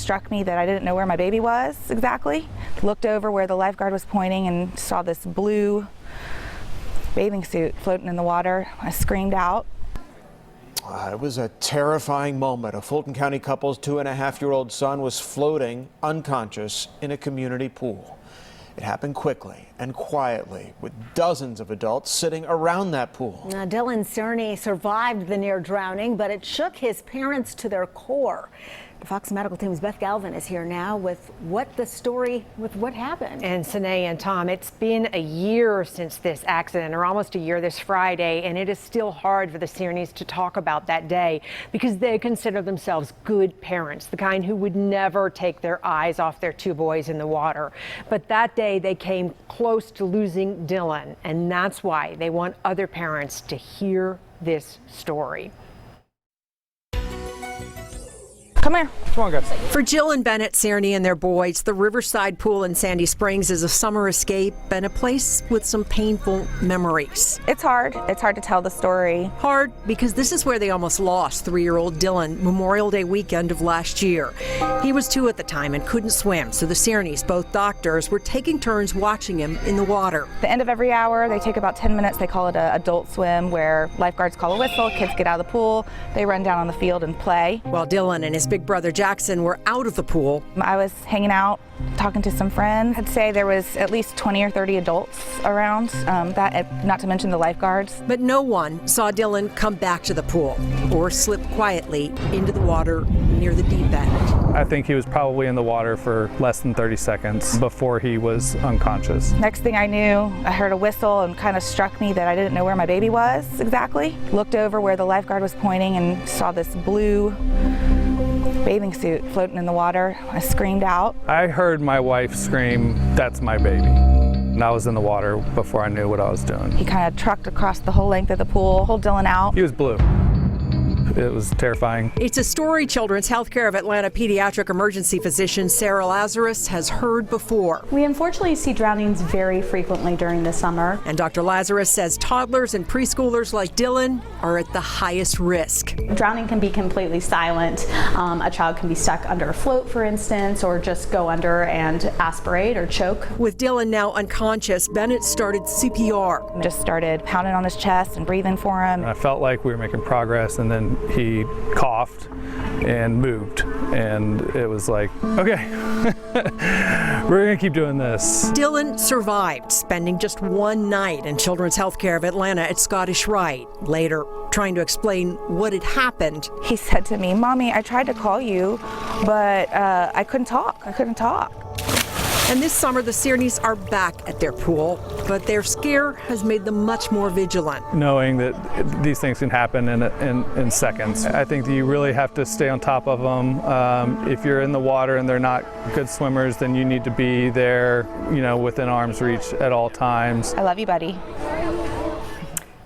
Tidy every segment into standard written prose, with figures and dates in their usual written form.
struck me that I didn't know where my baby was exactly. Looked over where the lifeguard was pointing and saw this blue bathing suit floating in the water. I screamed out. It was a terrifying moment. A Fulton County couple's 2.5-year-old son was floating unconscious in a community pool. It happened quickly and quietly, with dozens of adults sitting around that pool. Now, Dylan Cerny survived the near drowning, but it shook his parents to their core. The Fox Medical Team's Beth Galvin is here now with what happened. And Sine and Tom, it's been a year since this accident, or almost a year this Friday, and it is still hard for the Cernys to talk about that day because they consider themselves good parents, the kind who would never take their eyes off their two boys in the water. But that day they came close to losing Dylan, and that's why they want other parents to hear this story. Come here. Come on, guys. For Jill and Bennett Cerny and their boys, the Riverside Pool in Sandy Springs is a summer escape and a place with some painful memories. It's hard. It's hard to tell the story. Hard because this is where they almost lost 3-year-old Dylan Memorial Day weekend of last year. He was 2 at the time and couldn't swim, so the Cernys, both doctors, were taking turns watching him in the water. At the end of every hour, they take about 10 minutes. They call it an adult swim, where lifeguards call a whistle, kids get out of the pool, they run down on the field and play. While Dylan and his big brother Jackson were out of the pool, I was hanging out, talking to some friends. I'd say there was at least 20 or 30 adults around, not to mention the lifeguards. but no one saw Dylan come back to the pool or slip quietly into the water near the deep end. I think he was probably in the water for less than 30 seconds before he was unconscious. Next thing I knew, I heard a whistle and kind of struck me that I didn't know where my baby was exactly. Looked over where the lifeguard was pointing and saw this blue bathing suit floating in the water. I screamed out. I heard my wife scream, "That's my baby." And I was in the water before I knew what I was doing. He kind of trucked across the whole length of the pool, pulled Dylan out. He was blue. It was terrifying. It's a story Children's Healthcare of Atlanta pediatric emergency physician Sarah Lazarus has heard before. We unfortunately see drownings very frequently during the summer. And Dr. Lazarus says toddlers and preschoolers like Dylan are at the highest risk. Drowning can be completely silent. A child can be stuck under a float, for instance, or just go under and aspirate or choke. With Dylan now unconscious, Bennett started CPR. Just started pounding on his chest and breathing for him. I felt like we were making progress, and then he coughed and moved, and it was like, okay, we're gonna keep doing this. Dylan survived, spending just one night in Children's Healthcare of Atlanta at Scottish Rite. Later, trying to explain what had happened, He said to me, "Mommy, I tried to call you, but I couldn't talk. I couldn't talk." and this summer the Cernys are back at their pool, but their scare has made them much more vigilant. Knowing that these things can happen in seconds. I think that you really have to stay on top of them. If you're in the water and they're not good swimmers, then you need to be there, within arm's reach at all times. I love you, buddy.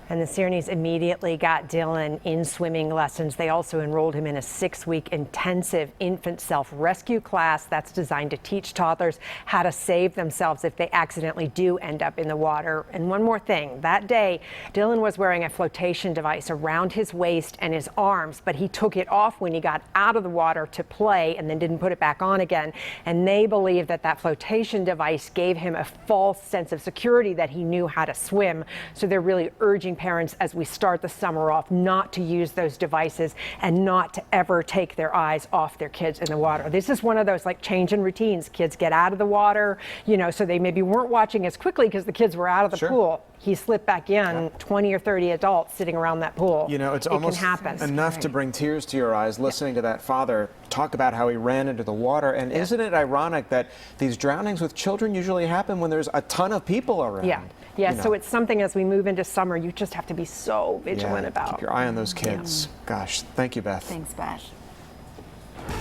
And the Cernys immediately got Dylan in swimming lessons. They also enrolled him in a 6-week intensive infant self-rescue class that's designed to teach toddlers how to save themselves if they accidentally do end up in the water. And one more thing, that day, Dylan was wearing a flotation device around his waist and his arms, but he took it off when he got out of the water to play and then didn't put it back on again. And they believe that flotation device gave him a false sense of security that he knew how to swim. So they're really urging parents as we start the summer off not to use those devices and not to ever take their eyes off their kids in the water. This is one of those change in routines. Kids get out of the water, so they maybe weren't watching as quickly because the kids were out of the pool. He slipped back in, 20 or 30 adults sitting around that pool. It's almost enough to bring tears to your eyes listening to that father talk about how he ran into the water. And isn't it ironic that these drownings with children usually happen when there's a ton of people around? Yeah, so it's something as we move into summer, you just have to be so vigilant about. Keep your eye on those kids. Gosh, thank you, Beth. Thanks, Beth.